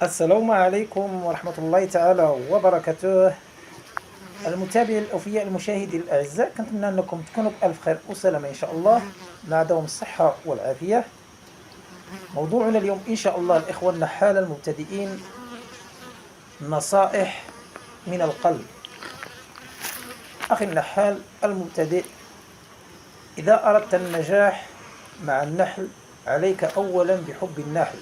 السلام عليكم ورحمة الله تعالى وبركاته. المتابع الأوفياء المشاهدين الأعزاء، كنتمنى أنكم تكونوا بألف خير وسلامة إن شاء الله، مع دوام الصحة والعافية. موضوعنا اليوم إن شاء الله الإخوة النحالة المبتدئين، نصائح من القلب. أخي النحال المبتدئ، إذا أردت النجاح مع النحل عليك أولا بحب النحل،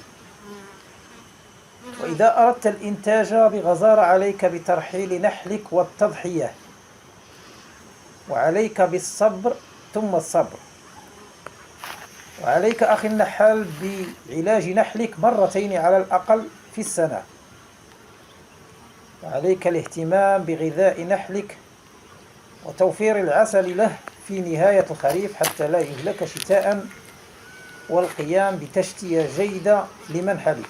وإذا أردت الإنتاج بغزارة عليك بترحيل نحلك والتضحية، وعليك بالصبر ثم الصبر، وعليك أخي النحال بعلاج نحلك مرتين على الأقل في السنة، وعليك الاهتمام بغذاء نحلك وتوفير العسل له في نهاية الخريف حتى لا يهلك شتاء، والقيام بتشتية جيدة لمنحلك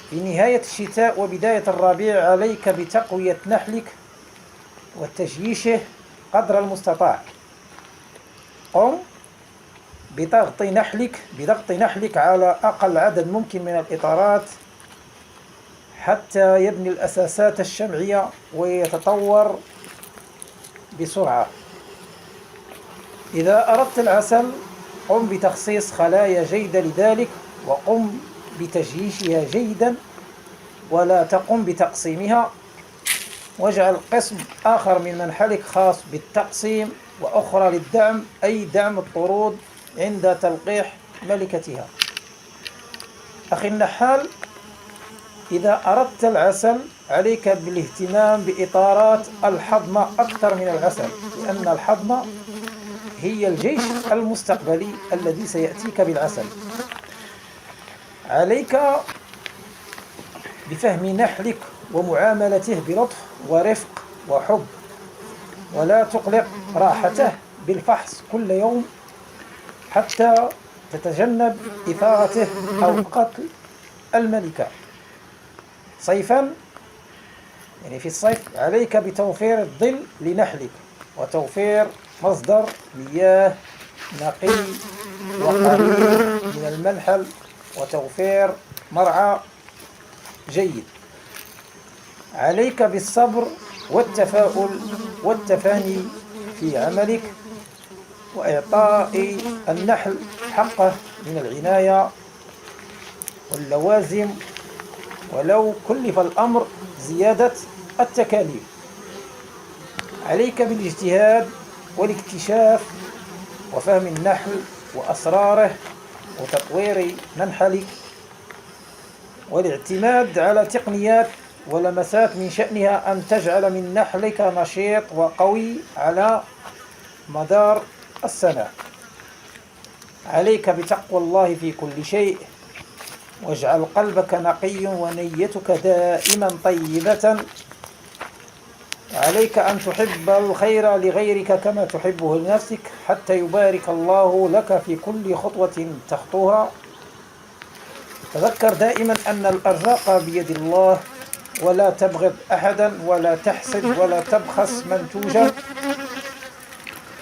في نهاية الشتاء وبداية الربيع. عليك بتقوية نحلك وتجييشه قدر المستطاع. قم بضغط نحلك على أقل عدد ممكن من الإطارات حتى يبني الأساسات الشمعية ويتطور بسرعة. إذا أردت العسل، قم بتخصيص خلايا جيدة لذلك، وقم بتجييشها جيدا ولا تقم بتقسيمها، واجعل قسم آخر من منحلك خاص بالتقسيم وأخرى للدعم، أي دعم الطرود عند تلقيح ملكتها. أخي النحال، إذا أردت العسل عليك بالاهتمام بإطارات الحضمة أكثر من العسل، لأن الحضمة هي الجيش المستقبلي الذي سيأتيك بالعسل. عليك بفهم نحلك ومعاملته بلطف ورفق وحب، ولا تقلق راحته بالفحص كل يوم حتى تتجنب إثارته أو قتل الملكة. صيفا، يعني في الصيف، عليك بتوفير الظل لنحلك وتوفير مصدر مياه نقي وقليل من المنحل وتوفير مرعى جيد. عليك بالصبر والتفاؤل والتفاني في عملك، وإعطاء النحل حقه من العناية واللوازم، ولو كلف الأمر زيادة التكاليف. عليك بالاجتهاد والاكتشاف وفهم النحل وأسراره وتطوير منحلك، والاعتماد على تقنيات ولمسات من شأنها أن تجعل من نحلك نشيط وقوي على مدار السنة. عليك بتقوى الله في كل شيء، واجعل قلبك نقي ونيتك دائما طيبة. عليك أن تحب الخير لغيرك كما تحبه لنفسك حتى يبارك الله لك في كل خطوة تخطوها. تذكر دائما أن الأرزاق بيد الله، ولا تبغض أحدا ولا تحسد ولا تبخس من توجد،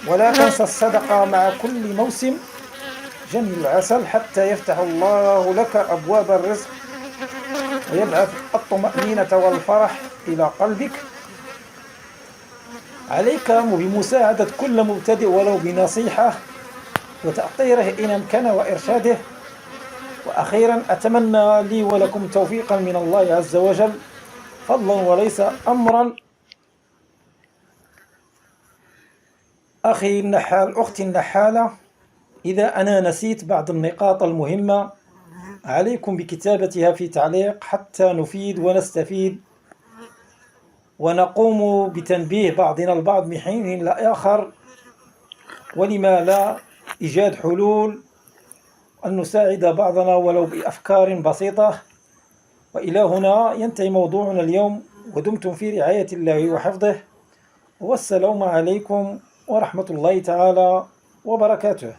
ولا تنسى الصدقة مع كل موسم. جمل العسل حتى يفتح الله لك أبواب الرزق ويبعث الطمأنينة والفرح إلى قلبك. عليك بمساعدة كل مبتدئ ولو بنصيحة وتأطيره إن أمكن وإرشاده. وأخيرا، أتمنى لي ولكم توفيقا من الله عز وجل، فضلا وليس أمرا. أخي النحال، أختي النحالة، إذا أنا نسيت بعض النقاط المهمة عليكم بكتابتها في تعليق حتى نفيد ونستفيد، ونقوم بتنبيه بعضنا البعض من حين لآخر، ولما لا إيجاد حلول أن نساعد بعضنا ولو بأفكار بسيطة. وإلى هنا ينتهي موضوعنا اليوم، ودمتم في رعاية الله وحفظه، والسلام عليكم ورحمة الله تعالى وبركاته.